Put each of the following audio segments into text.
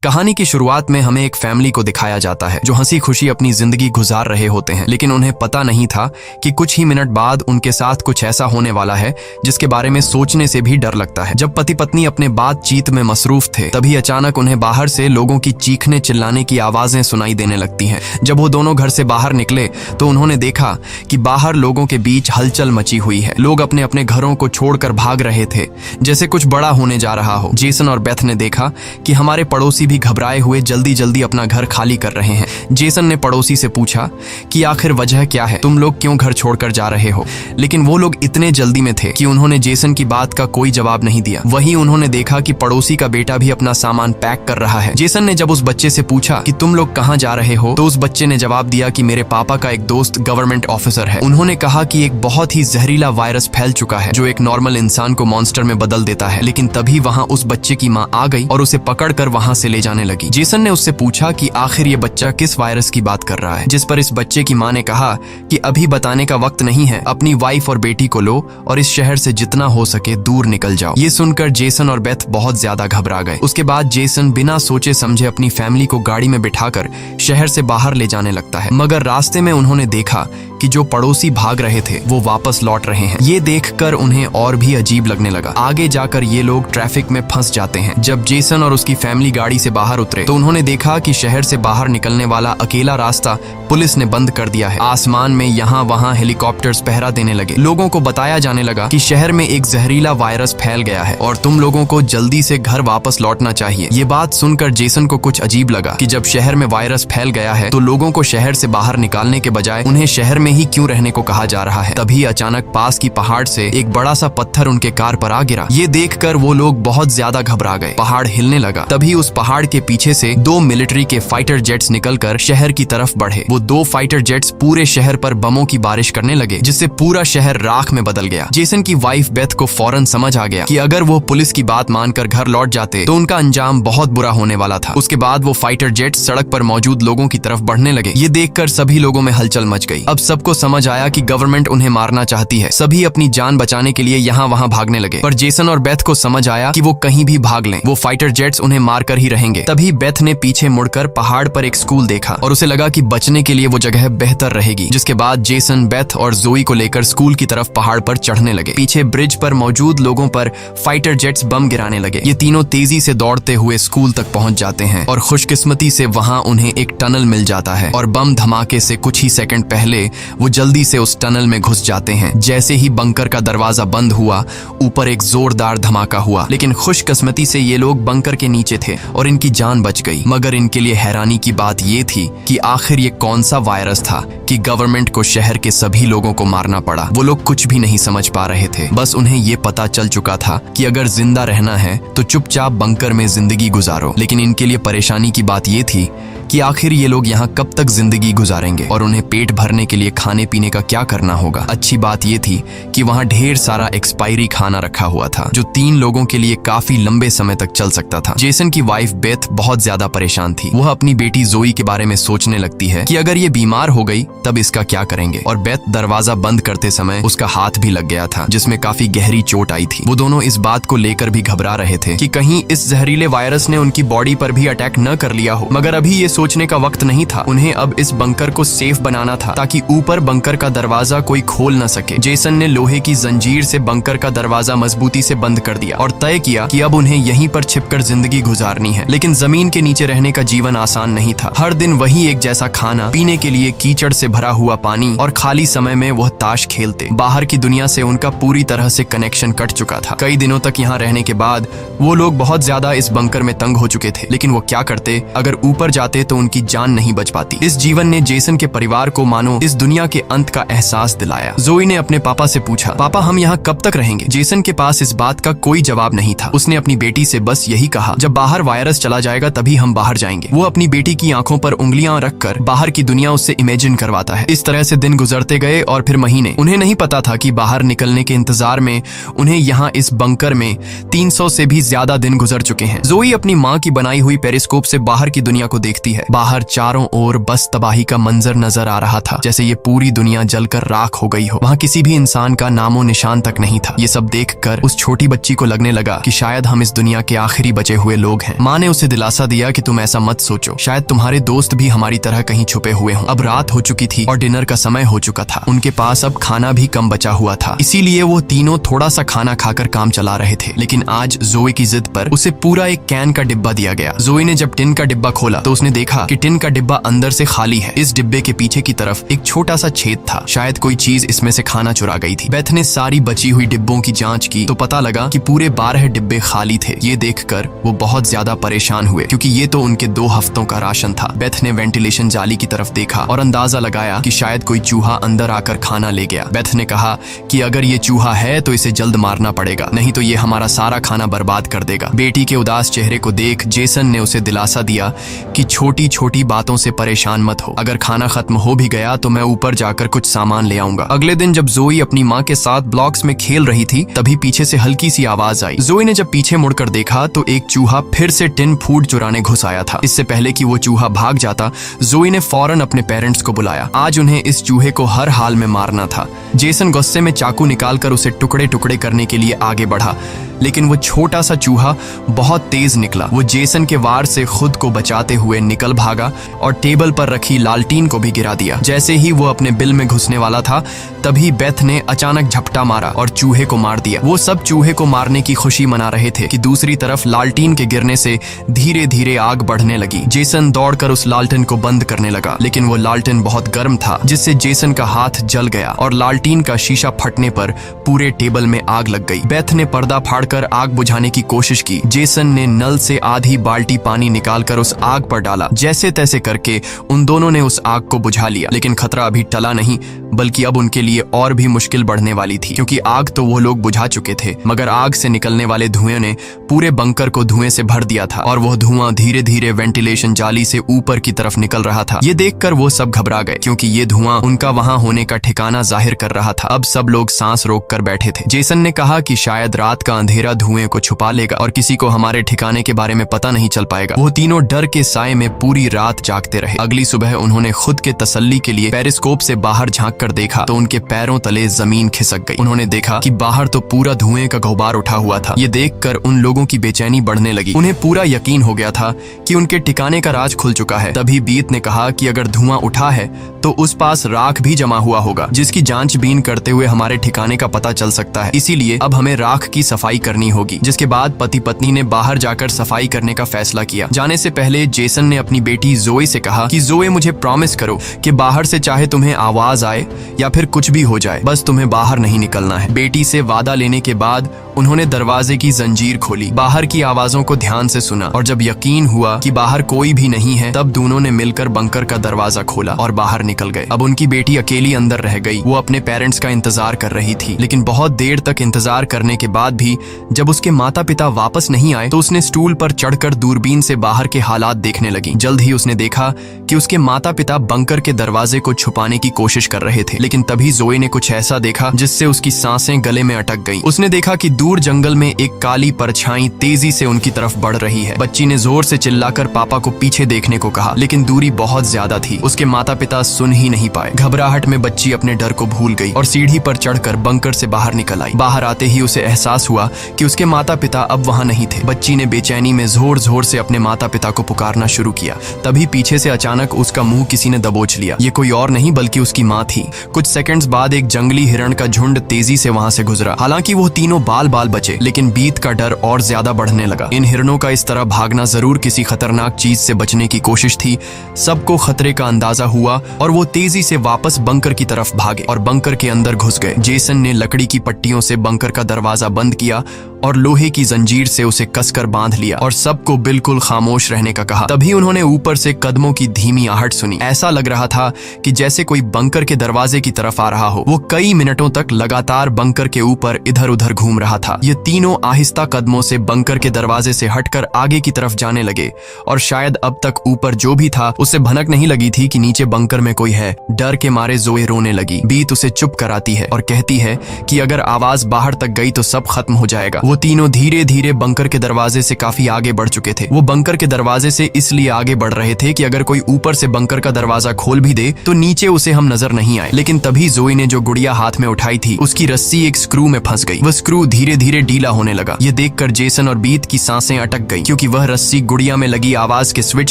कहानी की शुरुआत में हमें एक फैमिली को दिखाया जाता है जो हंसी खुशी अपनी जिंदगी गुजार रहे होते हैं, लेकिन उन्हें पता नहीं था कि कुछ ही मिनट बाद उनके साथ कुछ ऐसा होने वाला है जिसके बारे में सोचने से भी डर लगता है। जब पति पत्नी अपने बातचीत में मसरूफ थे, तभी अचानक उन्हें बाहर से लोगों की चीखने चिल्लाने की आवाजें सुनाई देने लगती हैं। जब वो दोनों घर से बाहर निकले तो उन्होंने देखा कि बाहर लोगों के बीच हलचल मची हुई है। लोग अपने अपने घरों को छोड़कर भाग रहे थे, जैसे कुछ बड़ा होने जा रहा हो। जेसन और बेथ ने देखा कि हमारे पड़ोसी भी घबराए हुए जल्दी जल्दी अपना घर खाली कर रहे हैं। जेसन ने पड़ोसी से पूछा कि आखिर वजह क्या है, तुम लोग क्यों घर छोड़कर जा रहे हो? लेकिन वो लोग इतने जल्दी में थे कि उन्होंने जेसन की बात का कोई जवाब नहीं दिया। वहीं उन्होंने देखा कि पड़ोसी का बेटा भी अपना सामान पैक कर रहा है। जेसन ने जब उस बच्चे से पूछा कि तुम लोग कहाँ जा रहे हो, तो उस बच्चे ने जवाब दिया कि मेरे पापा का एक दोस्त गवर्नमेंट ऑफिसर है। उन्होंने कहा कि एक बहुत ही जहरीला वायरस फैल चुका है जो एक नॉर्मल इंसान को मॉन्स्टर में बदल देता है। लेकिन तभी वहाँ उस बच्चे की माँ आ गई और उसे पकड़कर वहाँ से ले जाने लगी। जेसन ने उससे पूछा कि आखिर ये बच्चा किस वायरस की बात कर रहा है, जिस पर इस बच्चे की माँ ने कहा कि अभी बताने का वक्त नहीं है, अपनी वाइफ और बेटी को लो और इस शहर से जितना हो सके दूर निकल जाओ। ये सुनकर जेसन और बेथ बहुत ज्यादा घबरा गए। उसके बाद जेसन बिना सोचे समझे अपनी फैमिली को गाड़ी में बिठाकर शहर से बाहर ले जाने लगता है। मगर रास्ते में उन्होंने देखा कि जो पड़ोसी भाग रहे थे वो वापस लौट रहे हैं। ये देखकर उन्हें और भी अजीब लगने लगा। आगे जाकर ये लोग ट्रैफिक में फंस जाते हैं। जब जेसन और उसकी फैमिली गाड़ी से बाहर उतरे तो उन्होंने देखा कि शहर से बाहर निकलने वाला अकेला रास्ता पुलिस ने बंद कर दिया है। आसमान में यहाँ वहाँ हेलीकॉप्टर्स पहरा देने लगे। लोगों को बताया जाने लगा कि शहर में एक जहरीला वायरस फैल गया है और तुम लोगों को जल्दी से घर वापस लौटना चाहिए। ये बात सुनकर जेसन को कुछ अजीब लगा कि जब शहर में वायरस फैल गया है तो लोगों को शहर से बाहर निकालने के बजाय उन्हें शहर में ही क्यों रहने को कहा जा रहा है। तभी अचानक पास की पहाड़ से एक बड़ा सा पत्थर उनके कार पर आ गिरा। ये देखकर वो लोग बहुत ज्यादा घबरा गए। पहाड़ हिलने लगा। तभी उस पहाड़ के पीछे से दो मिलिट्री के फाइटर जेट्स निकलकर शहर की तरफ बढ़े। वो दो फाइटर जेट्स पूरे शहर पर बमों की बारिश करने लगे, जिससे पूरा शहर राख में बदल गया। जेसन की वाइफ बेथ को फौरन समझ आ गया कि अगर वो पुलिस की बात मानकर घर लौट जाते तो उनका अंजाम बहुत बुरा होने वाला था। उसके बाद वो फाइटर जेट्स सड़क पर मौजूद लोगों की तरफ बढ़ने लगे। ये देखकर सभी लोगों में हलचल मच गई। अब सबको समझ आया कि गवर्नमेंट उन्हें मारना चाहती है। सभी अपनी जान बचाने के लिए यहाँ वहाँ भागने लगे, पर जेसन और बेथ को समझ आया कि वो कहीं भी भाग लें, वो फाइटर जेट्स उन्हें मारकर ही रहेंगे। तभी बेथ ने पीछे मुड़कर पहाड़ पर एक स्कूल देखा और उसे लगा कि बचने के लिए वो जगह बेहतर रहेगी। जिसके बाद जेसन बेथ और जोई को लेकर स्कूल की तरफ पहाड़ पर चढ़ने लगे। पीछे ब्रिज पर मौजूद लोगों पर फाइटर जेट्स बम गिराने लगे। ये तीनों तेजी से दौड़ते हुए स्कूल तक पहुंच जाते हैं और खुशकिस्मती से वहां उन्हें एक टनल मिल जाता है और बम धमाके से कुछ ही सेकंड पहले वो जल्दी से उस टनल में घुस जाते हैं। जैसे ही बंकर का दरवाजा बंद हुआ, ऊपर एक जोरदार धमाका हुआ, लेकिन खुशकिस्मती से ये लोग बंकर के नीचे थे और इनकी जान बच गई। मगर इनके लिए हैरानी की बात ये थी कि आखिर ये कौन सा वायरस था कि गवर्नमेंट को शहर के सभी लोगों को मारना पड़ा। वो लोग कुछ भी नहीं समझ पा रहे थे। बस उन्हें ये पता चल चुका था कि अगर जिंदा रहना है तो चुपचाप बंकर में जिंदगी गुजारो। लेकिन इनके लिए परेशानी की बात ये थी कि आखिर ये लोग यहाँ कब तक जिंदगी गुजारेंगे और उन्हें पेट भरने के लिए खाने पीने का क्या करना होगा। अच्छी बात ये थी कि वहाँ ढेर सारा एक्सपायरी खाना रखा हुआ था जो 3 लोगों के लिए काफी लंबे समय तक चल सकता था। जेसन की वाइफ बेथ बहुत ज्यादा परेशान थी। वह अपनी बेटी जोई के बारे में सोचने लगती है कि अगर ये बीमार हो गई तब इसका क्या करेंगे। और बेथ दरवाजा बंद करते समय उसका हाथ भी लग गया था, जिसमें काफी गहरी चोट आई थी। वो दोनों इस बात को लेकर भी घबरा रहे थे कि कहीं इस जहरीले वायरस ने उनकी बॉडी पर भी अटैक न कर लिया हो। मगर अभी ये सोचने का वक्त नहीं था। उन्हें अब इस बंकर को सेफ बनाना था ताकि ऊपर बंकर का दरवाजा कोई खोल न सके। जेसन ने लोहे की जंजीर से बंकर का दरवाजा मजबूती से बंद कर दिया और तय किया कि अब उन्हें यहीं पर छिपकर जिंदगी गुजारनी है। लेकिन जमीन के नीचे रहने का जीवन आसान नहीं था। हर दिन वही एक जैसा खाना, पीने के लिए कीचड़ से भरा हुआ पानी और खाली समय में वह ताश खेलते। बाहर की दुनिया से उनका पूरी तरह से कनेक्शन कट चुका था। कई दिनों तक यहाँ रहने के बाद वो लोग बहुत ज्यादा इस बंकर में तंग हो चुके थे। लेकिन वो क्या करते? अगर ऊपर जाते तो उनकी जान नहीं बच पाती। इस जीवन ने जेसन के परिवार को मानो इस दुनिया के अंत का एहसास दिलाया। जोई ने अपने पापा से पूछा, पापा हम यहाँ कब तक रहेंगे? जेसन के पास इस बात का कोई जवाब नहीं था। उसने अपनी बेटी से बस यही कहा, जब बाहर वायरस चला जाएगा तभी हम बाहर जाएंगे। वो अपनी बेटी की आंखों पर उंगलियां रखकर बाहर की दुनिया उससे इमेजिन करवाता है। इस तरह से दिन गुजरते गए और फिर महीने। उन्हें नहीं पता था कि बाहर निकलने के इंतजार में उन्हें यहाँ इस बंकर में 300 से भी ज्यादा दिन गुजर चुके हैं। जोई अपनी माँ की बनाई हुई पेरिस्कोप से बाहर की दुनिया को देखती है है। बाहर चारों ओर बस तबाही का मंजर नजर आ रहा था, जैसे ये पूरी दुनिया जलकर राख हो गई हो। वहाँ किसी भी इंसान का नामो निशान तक नहीं था। ये सब देखकर उस छोटी बच्ची को लगने लगा कि शायद हम इस दुनिया के आखिरी बचे हुए लोग हैं। माँ ने उसे दिलासा दिया कि तुम ऐसा मत सोचो, शायद तुम्हारे दोस्त भी हमारी तरह कहीं छुपे हुए हों। अब रात हो चुकी थी और डिनर का समय हो चुका था। उनके पास अब खाना भी कम बचा हुआ था, इसीलिए वो तीनों थोड़ा सा खाना खाकर काम चला रहे थे। लेकिन आज जोए की जिद पर उसे पूरा एक कैन का डिब्बा दिया गया। जोए ने जब टिन का डिब्बा खोला तो उसने देखा कि टिन का डिब्बा अंदर से खाली है। इस डिब्बे के पीछे की तरफ एक छोटा सा छेद था, शायद कोई चीज इसमें से खाना चुरा गई थी। बेथ ने सारी बची हुई डिब्बों की जांच की तो पता लगा कि पूरे 12 डिब्बे खाली थे। ये देखकर वो बहुत ज्यादा परेशान हुए, क्योंकि ये तो उनके 2 हफ्तों का राशन था। बेथ ने वेंटिलेशन जाली की तरफ देखा और अंदाजा लगाया कि शायद कोई चूहा अंदर आकर खाना ले गया। बेथ ने कहा कि अगर ये चूहा है तो इसे जल्द मारना पड़ेगा, नहीं तो ये हमारा सारा खाना बर्बाद कर देगा। बेटी के उदास चेहरे को देख जेसन ने उसे दिलासा दिया कि छोटी छोटी बातों से परेशान मत हो, अगर खाना खत्म हो भी गया तो मैं ऊपर जाकर कुछ सामान ले आऊंगा। अगले दिन जब जोई अपनी माँ के साथ ब्लॉक्स में खेल रही थी तभी पीछे से हल्की सी आवाज आई। जोई ने जब पीछे मुड़कर देखा तो एक चूहा फिर से टिन फूड चुराने घुस आया था। इससे पहले कि वो चूहा भाग जाता, जोई ने फौरन अपने पेरेंट्स को बुलाया। आज उन्हें इस चूहे को हर हाल में मारना था। जेसन गुस्से में चाकू निकालकर उसे टुकड़े टुकड़े करने के लिए आगे बढ़ा, लेकिन वो छोटा सा चूहा बहुत तेज निकला। वो जेसन के वार से खुद को बचाते हुए निकल भागा और टेबल पर रखी लालटीन को भी गिरा दिया। जैसे ही वो अपने बिल में घुसने वाला था तभी बेथ ने अचानक झपटा मारा और चूहे को मार दिया। वो सब चूहे को मारने की खुशी मना रहे थे कि दूसरी तरफ लालटीन के गिरने से धीरे धीरे आग बढ़ने लगी। जेसन दौड़कर उस लालटेन को बंद करने लगा, लेकिन वो लालटेन बहुत गर्म था, जिससे जेसन का हाथ जल गया और लालटीन का शीशा फटने पर पूरे टेबल में आग लग गई। बेथ ने पर्दा फाड़कर आग बुझाने की कोशिश की। जेसन ने नल से आधी बाल्टी पानी निकालकर उस आग पर डाला। जैसे तैसे करके उन दोनों ने उस आग को बुझा लिया, लेकिन खतरा अभी टला नहीं, बल्कि अब उनके लिए और भी मुश्किल बढ़ने वाली थी, क्योंकि आग तो वो लोग बुझा चुके थे, मगर आग से निकलने वाले धुएं ने पूरे बंकर को धुएं से भर दिया था और वह धुआं धीरे धीरे वेंटिलेशन जाली से ऊपर की तरफ निकल रहा था। ये देखकर वो सब घबरा गए, क्योंकि ये धुआं उनका वहां होने का ठिकाना जाहिर कर रहा था। अब सब लोग सांस रोककर बैठे थे। जेसन ने कहा कि शायद रात का अंधेरा धुएं को छुपा लेगा और किसी को हमारे ठिकाने के बारे में पता नहीं चल पाएगा। वो तीनों डर के साए में पूरी रात जागते रहे। अगली सुबह उन्होंने खुद के तसल्ली के लिए पेरिस्कोप से बाहर झांक कर देखा तो उनके पैरों तले जमीन खिसक गई। उन्होंने देखा कि बाहर तो पूरा धुएं का गुबार उठा हुआ था। ये देखकर उन लोगों की बेचैनी बढ़ने लगी। उन्हें पूरा यकीन हो गया था कि उनके ठिकाने का राज खुल चुका है। तभी बीत ने कहा कि अगर धुआं उठा है तो उस पास राख भी जमा हुआ होगा, जिसकी जांचबीन करते हुए हमारे ठिकाने का पता चल सकता है। इसीलिए अब हमें राख की सफाई करनी होगी। जिसके बाद पति पत्नी ने बाहर जाकर सफाई करने का फैसला किया। जाने से पहले जेसन ने अपनी बेटी जोए से कहा कि जोए, मुझे प्रॉमिस करो कि बाहर से चाहे तुम्हें आवाज आए या फिर कुछ भी हो जाए, बस तुम्हें बाहर नहीं निकलना है। बेटी से वादा लेने के बाद उन्होंने दरवाजे की जंजीर खोली, बाहर की आवाजों को ध्यान से सुना और जब यकीन हुआ कि बाहर कोई भी नहीं है तब दोनों ने मिलकर बंकर का दरवाजा खोला और बाहर निकल गए। अब उनकी बेटी अकेली अंदर रह गई। वो अपने पेरेंट्स का इंतजार कर रही थी, लेकिन बहुत देर तक इंतजार करने के बाद भी जब उसके माता पिता वापस नहीं आए तो उसने स्टूल पर चढ़कर दूरबीन से बाहर के हालात देखने लगी। जल्द ही उसने देखा कि उसके माता पिता बंकर के दरवाजे को छुपाने की कोशिश कर रहे थे, लेकिन तभी जोए ने कुछ ऐसा देखा जिससे उसकी सांसें गले में अटक गईं। उसने देखा कि दूर जंगल में एक काली परछाई तेजी से उनकी तरफ बढ़ रही है। बच्ची ने जोर से चिल्लाकर पापा को पीछे देखने को कहा, लेकिन दूरी बहुत ज्यादा थी। उसके माता पिता सुन ही नहीं पाए। घबराहट में बच्ची अपने डर को भूल गई और सीढ़ी पर चढ़कर बंकर से बाहर निकल आई। बाहर आते ही उसे एहसास हुआ कि उसके माता पिता अब वहां नहीं थे। बच्ची ने बेचैनी में जोर जोर से अपने माता पिता को पुकारना शुरू किया। तभी पीछे से अचानक उसका मुंह किसी ने दबोच लिया। ये कोई और नहीं बल्कि उसकी माँ थी। कुछ सेकंड्स बाद एक जंगली हिरण का झुंड तेजी से वहां से गुजरा। हालांकि वो तीनों बाल बाल बचे, लेकिन बीत का डर और ज्यादा बढ़ने लगा। इन हिरणों का इस तरह भागना जरूर किसी खतरनाक चीज से बचने की कोशिश थी। सबको खतरे का अंदाजा हुआ और वो तेजी से वापस बंकर की तरफ भागे और बंकर के अंदर घुस गए। जेसन ने लकड़ी की पट्टियों से बंकर का दरवाजा बंद किया और लोहे की जंजीर से उसे कसकर बांध लिया और सबको बिल्कुल खामोश रहने का कहा। तभी उन्होंने ऊपर से कदमों की धीमी आहट सुनी। ऐसा लग रहा था कि जैसे कोई बंकर के दरवाजे की तरफ आ रहा हो। वो कई मिनटों तक लगातार बंकर के ऊपर इधर उधर घूम रहा था। ये तीनों आहिस्ता कदमों से बंकर के दरवाजे से हटकर आगे की तरफ जाने लगे और शायद अब तक ऊपर जो भी था उसे भनक नहीं लगी थी कि नीचे बंकर में कोई है। डर के मारे जोए रोने लगी। बीत उसे चुप कराती है और कहती है कि अगर आवाज बाहर तक गई तो सब खत्म हो जाए। जाएगा। वो तीनों धीरे धीरे बंकर के दरवाजे से काफी आगे बढ़ चुके थे। वो बंकर के दरवाजे से इसलिए आगे बढ़ रहे थे कि अगर कोई ऊपर से बंकर का दरवाजा खोल भी दे तो नीचे उसे हम नजर नहीं आए। लेकिन तभी जोई ने जो गुड़िया हाथ में उठाई थी उसकी रस्सी एक स्क्रू में फंस गई। वह स्क्रू धीरे धीरे ढीला होने लगा। ये देखकर जेसन और बीत की सांसें अटक गई, क्योंकि वह रस्सी गुड़िया में लगी आवाज के स्विच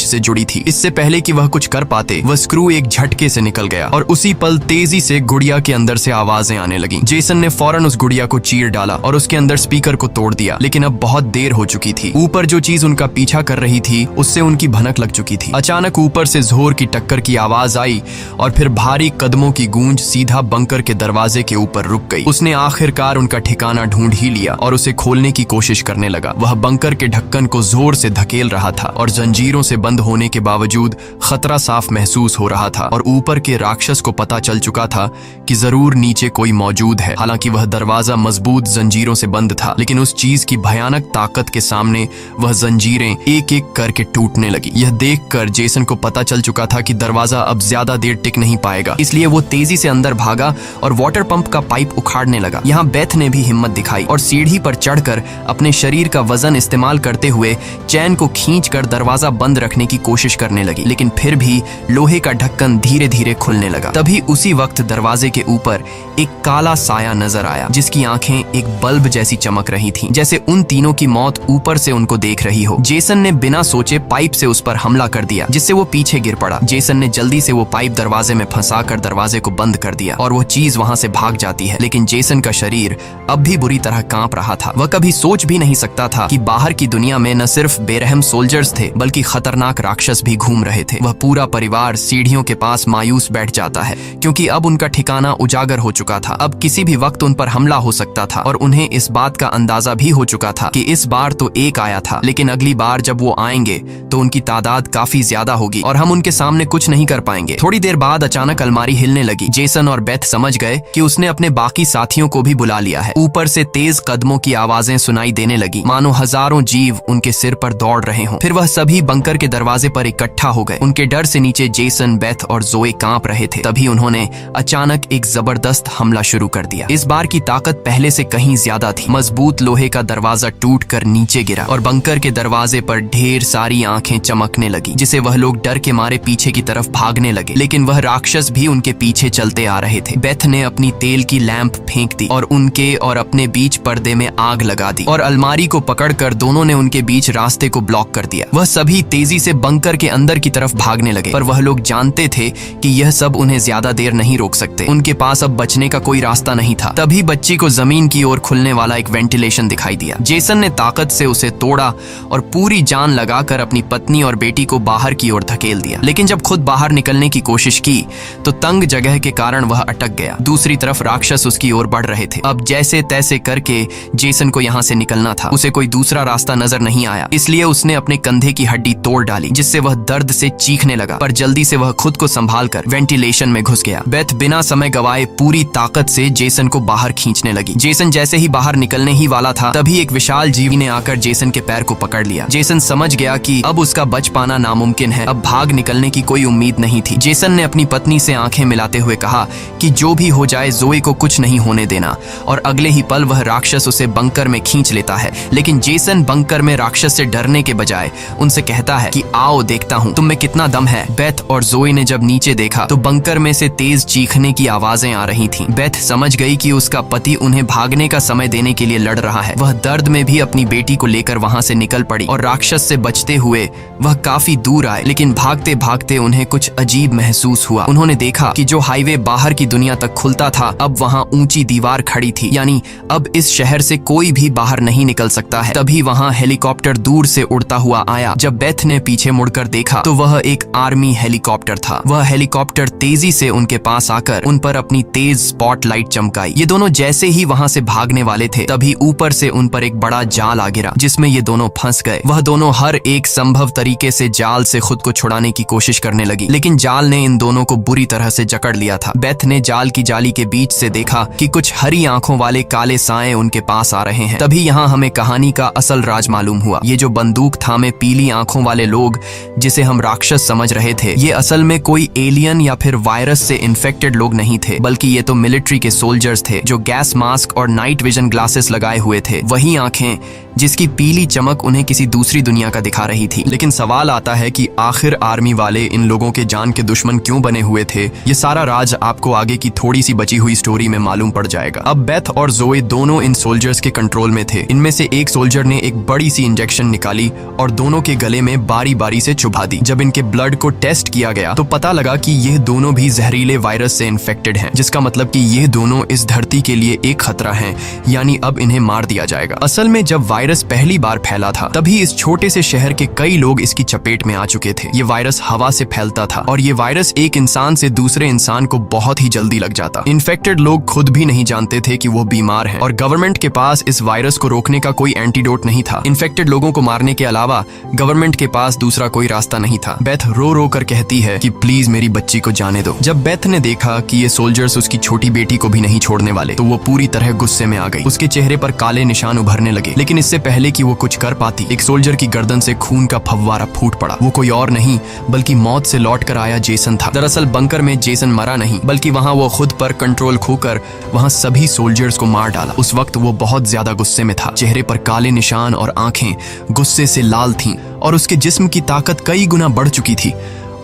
से जुड़ी थी। इससे पहले कि वह कुछ कर पाते, वह स्क्रू एक झटके से निकल गया और उसी पल तेजी से गुड़िया के अंदर से आवाजें आने लगी। जेसन ने फौरन उस गुड़िया को चीर डाला और उसके अंदर स्पीकर को तोड़ दिया। लेकिन अब बहुत देर हो चुकी थी। ऊपर जो चीज उनका पीछा कर रही थी उससे उनकी भनक लग चुकी थी। अचानक ऊपर से जोर की टक्कर की आवाज आई और फिर भारी कदमों की गूंज सीधा बंकर के दरवाजे के ऊपर रुक गई। उसने आखिरकार उनका ठिकाना ढूंढ ही लिया और उसे खोलने की कोशिश करने लगा। वह बंकर के ढक्कन को जोर से धकेल रहा था और जंजीरों से बंद होने के बावजूद खतरा साफ महसूस हो रहा था। और ऊपर के राक्षस को पता चल चुका था कि जरूर नीचे कोई मौजूद है। हालांकि वह दरवाजा मजबूत जंजीरों से बंद था, लेकिन उस चीज की भयानक ताकत के सामने वह जंजीरें एक एक करके टूटने लगी। यह देखकर जेसन को पता चल चुका था कि दरवाजा अब ज्यादा देर टिक नहीं पाएगा। इसलिए वो तेजी से अंदर भागा और वाटर पंप का पाइप उखाड़ने लगा। यहाँ बेथ ने भी हिम्मत दिखाई और सीढ़ी पर चढ़कर अपने शरीर का वजन इस्तेमाल करते हुए चैन को खींचकर दरवाजा बंद रखने की कोशिश करने लगी। लेकिन फिर भी लोहे का ढक्कन धीरे धीरे खुलने लगा। तभी उसी वक्त दरवाजे के ऊपर एक काला साया नजर आया, जिसकी आंखें एक बल्ब जैसी चमक रही थीं, जैसे उन तीनों की मौत ऊपर से उनको देख रही हो। जेसन ने बिना सोचे पाइप से उस पर हमला कर दिया, जिससे वो पीछे गिर पड़ा। जेसन ने जल्दी से वो पाइप दरवाजे में फंसाकर दरवाजे को बंद कर दिया और वो चीज वहां से भाग जाती है। लेकिन जेसन का शरीर अब भी बुरी तरह कांप रहा था। वह कभी सोच भी नहीं सकता था कि बाहर की दुनिया में न सिर्फ बेरहम सोल्जर्स थे, बल्कि खतरनाक राक्षस भी घूम रहे थे। वह पूरा परिवार सीढ़ियों के पास मायूस बैठ जाता है, क्योंकि अब उनका ठिकाना उजागर हो चुका था। अब किसी भी वक्त उन पर हमला हो सकता था और उन्हें इस बात का अंदाजा भी हो चुका था कि इस बार तो एक आया था, लेकिन अगली बार जब वो आएंगे तो उनकी तादाद काफी ज्यादा होगी और हम उनके सामने कुछ नहीं कर पाएंगे। थोड़ी देर बाद अचानक अलमारी हिलने लगी। जेसन और बेथ समझ गए कि उसने अपने बाकी साथियों को भी बुला लिया है। ऊपर से तेज कदमों की आवाजें सुनाई देने लगी, मानो हजारों जीव उनके सिर पर दौड़ रहे हों। फिर वह सभी बंकर के दरवाजे पर इकट्ठा हो गए। उनके डर से नीचे जेसन, बेथ और जोए कांप रहे थे। तभी उन्होंने अचानक एक जबरदस्त हमला शुरू कर दिया। इस बार की ताकत पहले से कहीं ज्यादा थी। मजबूत लोहे का दरवाजा टूटकर नीचे गिरा और बंकर के दरवाजे पर ढेर सारी आंखें चमकने लगी, जिसे वह लोग डर के मारे पीछे की तरफ भागने लगे। लेकिन वह राक्षस भी उनके पीछे चलते आ रहे थे। बेथ ने अपनी तेल की लैंप फेंक दी और उनके और अपने बीच पर्दे में आग लगा दी और अलमारी को पकड़कर दोनों ने उनके बीच रास्ते को ब्लॉक कर दिया। वह सभी तेजी से बंकर के अंदर की तरफ भागने लगे, पर वह लोग जानते थे कि यह सब उन्हें ज्यादा देर नहीं रोक सकते। उनके पास अब बचने का कोई रास्ता नहीं था। तभी बच्ची को जमीन की ओर खुलने वाला एक वेंटिलेशन दिखाई दिया। जेसन ने ताकत से उसे तोड़ा और पूरी जान लगाकर अपनी पत्नी और बेटी को बाहर की ओर धकेल दिया। लेकिन जब खुद बाहर निकलने की कोशिश की तो तंग जगह के कारण वह अटक गया। दूसरी तरफ राक्षस उसकी ओर बढ़ रहे थे। अब जैसे तैसे करके जेसन को यहाँ से निकलना था। उसे कोई दूसरा रास्ता नजर नहीं आया, इसलिए उसने अपने कंधे की हड्डी तोड़ डाली, जिससे वह दर्द से चीखने लगा। पर जल्दी से वह खुद को संभालकर वेंटिलेशन में घुस गया। बेथ बिना समय गवाए पूरी ताकत से जेसन को बाहर खींचने लगी। जेसन जैसे ही बाहर निकलने ही वाला था, तभी एक विशाल जीवी ने आकर जेसन के पैर को पकड़ लिया। जेसन समझ गया कि अब उसका बच पाना नामुमकिन है। अब भाग निकलने की कोई उम्मीद नहीं थी। जेसन ने अपनी पत्नी से आंखें मिलाते हुए कहा कि जो भी हो जाए जोए को कुछ नहीं होने देना, और अगले ही पल वह राक्षस उसे बंकर में खींच लेता है। लेकिन जेसन बंकर में राक्षस से डरने के बजाय उनसे कहता है कि आओ देखता हूँ तुम में कितना दम है। बेथ और जोए ने जब नीचे देखा तो बंकर में से तेज चीखने की आवाजें आ रही थीं। बेथ समझ गई कि उसका पति उन्हें भागने का समय देने के लिए लड़ रहा है। वह दर्द में भी अपनी बेटी को लेकर वहां से निकल पड़ी और राक्षस से बचते हुए वह काफी दूर आए। लेकिन भागते भागते उन्हें कुछ अजीब महसूस हुआ। उन्होंने देखा कि जो हाईवे बाहर की दुनिया तक खुलता था, अब वहां ऊंची दीवार खड़ी थी, यानी अब इस शहर से कोई भी बाहर नहीं निकल सकता है। तभी वहां हेलीकॉप्टर दूर से उड़ता हुआ आया। जब बेथ ने पीछे मुड़कर देखा तो वह एक आर्मी हेलीकॉप्टर था। वह हेलीकॉप्टर तेजी से उनके पास आकर उन पर अपनी तेज स्पॉटलाइट चमकाई। ये दोनों जैसे ही वहां से भागने वाले थे, तभी ऊपर से उन पर एक बड़ा जाल आ गिरा, जिसमें ये दोनों फंस गए। वह दोनों हर एक संभव तरीके से जाल से खुद को छुड़ाने की कोशिश करने लगी, लेकिन जाल ने इन दोनों को बुरी तरह से जकड़ लिया था। बेथ ने जाल की जाली के बीच से देखा कि कुछ हरी आंखों वाले काले साए उनके पास आ रहे हैं। तभी यहाँ हमें कहानी का असल राज मालूम हुआ। ये जो बंदूक थामे पीली आंखों वाले लोग, जिसे हम राक्षस समझ रहे थे, ये असल में कोई एलियन या फिर वायरस से इन्फेक्टेड लोग नहीं थे, बल्कि ये तो मिलिट्री के सोल्जर्स थे जो गैस मास्क और नाइट विजन ग्लासेस लगाए हुए थे, वही आंखें जिसकी पीली चमक उन्हें किसी दूसरी दुनिया का दिखा रही थी। लेकिन सवाल आता है कि आखिर आर्मी वाले इन लोगों के जान के दुश्मन क्यों बने हुए थे। ये सारा राज आपको आगे की थोड़ी सी बची हुई स्टोरी में मालूम पड़ जाएगा। अब बेथ और जोए दोनों इन सोल्जर्स के कंट्रोल में थे। इनमें से एक सोल्जर ने एक बड़ी सी इंजेक्शन निकाली और दोनों के गले में बारी बारी से चुभा दी। जब इनके ब्लड को टेस्ट किया गया तो पता लगा कि ये दोनों भी जहरीले वायरस से इन्फेक्टेड हैं, जिसका मतलब कि ये दोनों इस धरती के लिए एक खतरा हैं, यानी अब इन्हें मार दिया जाएगा। असल में जब वायरस पहली बार फैला था तभी इस छोटे से शहर के कई लोग इसकी चपेट में आ चुके थे। ये वायरस हवा से फैलता था और ये वायरस एक इंसान से दूसरे इंसान को बहुत ही जल्दी लग जाता। इन्फेक्टेड लोग खुद भी नहीं जानते थे कि वो बीमार हैं और गवर्नमेंट के पास इस वायरस को रोकने का कोई एंटीडोट नहीं था। इन्फेक्टेड लोगों को मारने के अलावा गवर्नमेंट के पास दूसरा कोई रास्ता नहीं था। बेथ रो रो कर कहती है कि प्लीज मेरी बच्ची को जाने दो। जब बेथ ने देखा कि ये सोल्जर्स उसकी छोटी बेटी को भी नहीं छोड़ने वाले तो वो पूरी तरह गुस्से में आ गई। उसके चेहरे पर काले निशान उभरने लगे, लेकिन इससे पहले कि वो कुछ कर पाती एक सोल्जर की गर्दन से खून का फव्वारा फूट पड़ा। वो कोई और नहीं बल्कि मौत से लौट कर आया जेसन था। दरअसल बंकर में जेसन मरा नहीं बल्कि वहां वो खुद पर कंट्रोल खोकर वहां सभी सोल्जर्स को मार डाला। उस वक्त वो बहुत ज्यादा गुस्से में था। चेहरे पर काले निशान और आंखें गुस्से से लाल थीं और उसके जिस्म की ताकत कई गुना बढ़ चुकी थी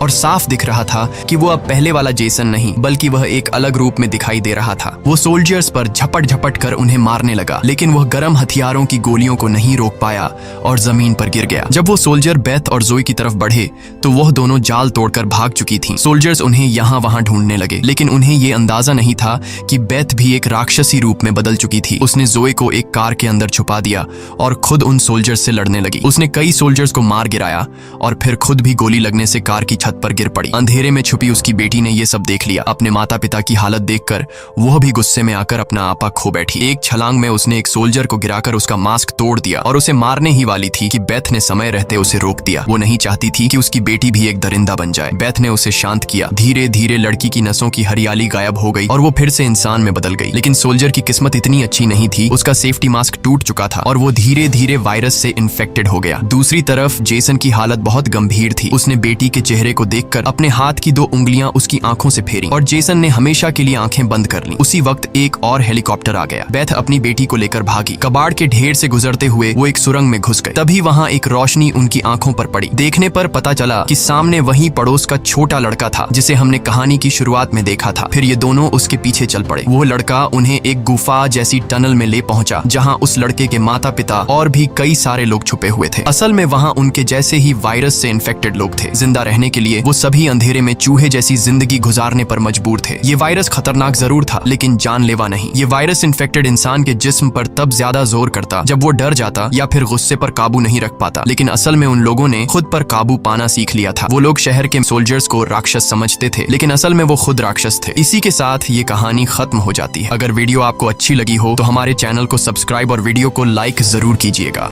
और साफ दिख रहा था कि वो अब पहले वाला जेसन नहीं बल्कि वह एक अलग रूप में दिखाई दे रहा था। वो सोल्जर्स पर झपट झपट कर उन्हें मारने लगा, लेकिन वह गर्म हथियारों की गोलियों को नहीं रोक पाया और जमीन पर गिर गया। जब वो सोल्जर बेथ और जोई की तरफ बढ़े तो वह दोनों जाल तोड़कर भाग चुकी थीं। सोल्जर्स उन्हें यहाँ वहां ढूंढने लगे, लेकिन उन्हें ये अंदाजा नहीं था कि बेथ भी एक राक्षसी रूप में बदल चुकी थी। उसने जोई को एक कार के अंदर छुपा दिया और खुद उन सोल्जर्स से लड़ने लगी। उसने कई सोल्जर्स को मार गिराया और फिर खुद भी गोली लगने से कार की छत पर गिर पड़ी। अंधेरे में छुपी उसकी बेटी ने यह सब देख लिया। अपने माता पिता की हालत देखकर वह भी गुस्से में आकर अपना आपा खो बैठी। एक छलांग में उसने एक सोल्जर को गिराकर उसका मास्क तोड़ दिया और उसे मारने ही वाली थी कि बेथ ने समय रहते उसे रोक दिया। वो नहीं चाहती थी कि उसकी बेटी भी एक दरिंदा बन जाए। बेथ ने उसे शांत किया। धीरे धीरे लड़की की नसों की हरियाली गायब हो गई और वो फिर से इंसान में बदल गई। लेकिन सोल्जर की किस्मत इतनी अच्छी नहीं थी। उसका सेफ्टी मास्क टूट चुका था और वो धीरे धीरे वायरस से इन्फेक्टेड हो गया। दूसरी तरफ जेसन की हालत बहुत गंभीर थी। उसने बेटी के चेहरे को देखकर अपने हाथ की 2 उंगलियां उसकी आंखों से फेरी और जेसन ने हमेशा के लिए आंखें बंद कर लीं। उसी वक्त एक और हेलीकॉप्टर आ गया। बेथ अपनी बेटी को लेकर भागी। कबाड़ के ढेर से गुजरते हुए वो एक सुरंग में घुस गए। तभी वहां एक रोशनी उनकी आंखों पर पड़ी। देखने पर पता चला कि सामने वही पड़ोस का छोटा लड़का था जिसे हमने कहानी की शुरुआत में देखा था। फिर ये दोनों उसके पीछे चल पड़े। वो लड़का उन्हें एक गुफा जैसी टनल में ले पहुंचा जहां उस लड़के के माता पिता और भी कई सारे लोग छुपे हुए थे। असल में वहां उनके जैसे ही वायरस से इन्फेक्टेड लोग थे। जिंदा रहने के लिए वो सभी अंधेरे में चूहे जैसी जिंदगी गुजारने पर मजबूर थे। ये वायरस खतरनाक जरूर था लेकिन जानलेवा नहीं। ये वायरस इन्फेक्टेड इंसान के जिस्म पर तब ज्यादा जोर करता जब वो डर जाता या फिर गुस्से पर काबू नहीं रख पाता। लेकिन असल में उन लोगों ने खुद पर काबू पाना सीख लिया था। वो लोग शहर के सोल्जर्स को राक्षस समझते थे लेकिन असल में वो खुद राक्षस थे। इसी के साथ ये कहानी खत्म हो जाती है। अगर वीडियो आपको अच्छी लगी हो तो हमारे चैनल को सब्सक्राइब और वीडियो को लाइक जरूर कीजिएगा।